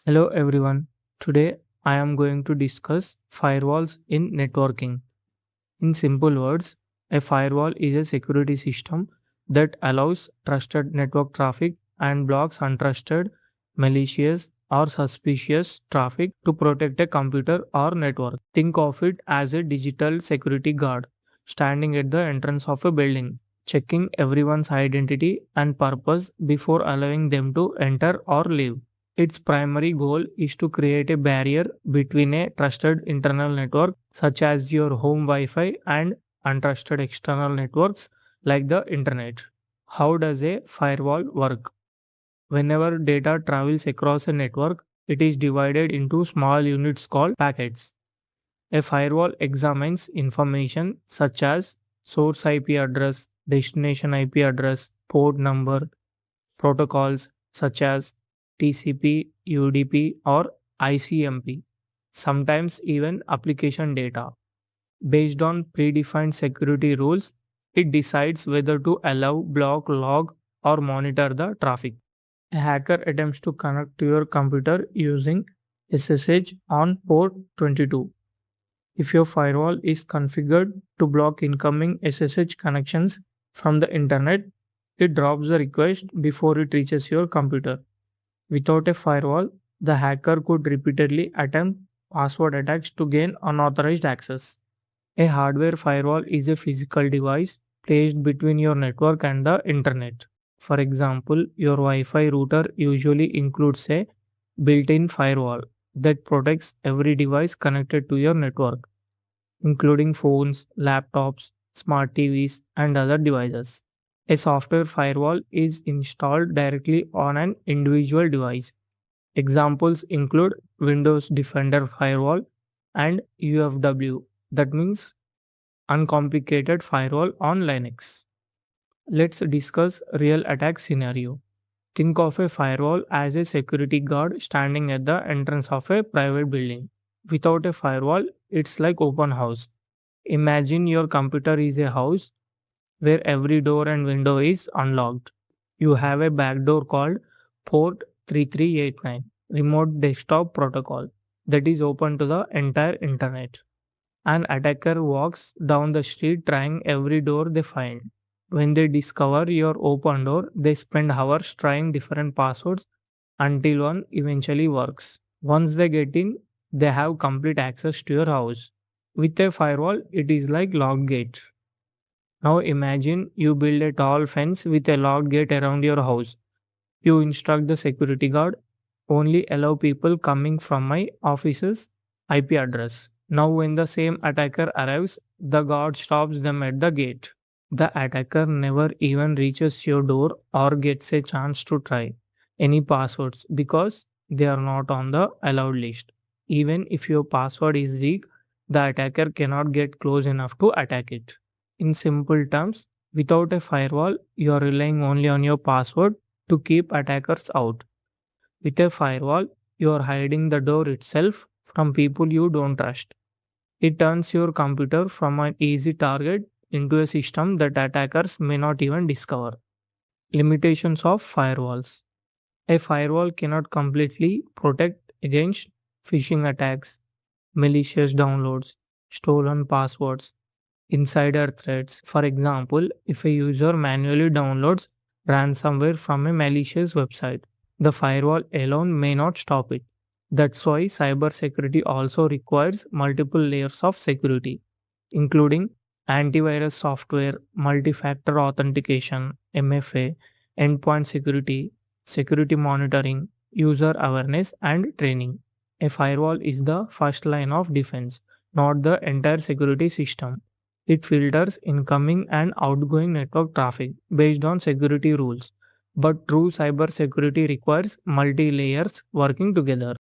Hello everyone. Today I am going to discuss firewalls in networking. In simple words, a firewall is a security system that allows trusted network traffic and blocks untrusted, malicious, or suspicious traffic to protect a computer or network. Think of it as a digital security guard standing at the entrance of a building, checking everyone's identity and purpose before allowing them to enter or leave. Its primary goal is to create a barrier between a trusted internal network, such as your home Wi Fi, and untrusted external networks like the internet. How does a firewall work? Whenever data travels across a network, it is divided into small units called packets. A firewall examines information such as source IP address, destination IP address, port number, protocols such as TCP, UDP, or ICMP, sometimes even application data. Based on predefined security rules, it decides whether to allow, block, log, or monitor the traffic. A hacker attempts to connect to your computer using SSH on port 22. If your firewall is configured to block incoming SSH connections from the internet, it drops the request before it reaches your computer. Without a firewall, the hacker could repeatedly attempt password attacks to gain unauthorized access. A hardware firewall is a physical device placed between your network and the internet. For example, your Wi Fi router usually includes a built in firewall that protects every device connected to your network, including phones, laptops, smart TVs, and other devices. A software firewall is installed directly on an individual device. Examples include Windows Defender Firewall and UFW, that means uncomplicated firewall on Linux. Let's discuss real attack scenario. Think of a firewall as a security guard standing at the entrance of a private building. Without a firewall, it's like open house. Imagine your computer is a house where every door and window is unlocked. You have a backdoor called port 3389 remote desktop protocol that is open to the entire internet. An attacker walks down the street trying every door they find. When they discover your open door, they spend hours trying different passwords until one eventually works. Once they get in, they have complete access to your house. With a firewall, it is like lock gate. Now imagine you build a tall fence with a locked gate around your house. You instruct the security guard, only allow people coming from my office's IP address. Now when the same attacker arrives, the guard stops them at the gate. The attacker never even reaches your door or gets a chance to try any passwords because they are not on the allowed list. Even if your password is weak, the attacker cannot get close enough to attack it. In simple terms, without a firewall, you are relying only on your password to keep attackers out. With a firewall, you are hiding the door itself from people you don't trust. It turns your computer from an easy target into a system that attackers may not even discover. Limitations of firewalls. A firewall cannot completely protect against phishing attacks, malicious downloads, stolen passwords, insider threats. For example, if a user manually downloads ransomware from a malicious website, the firewall alone may not stop it. That's why cybersecurity also requires multiple layers of security, including antivirus software, multi factor authentication, MFA, endpoint security, security monitoring, user awareness, and training. A firewall is the first line of defense, not the entire security system. It filters incoming and outgoing network traffic based on security rules. But true cybersecurity requires multi layers working together.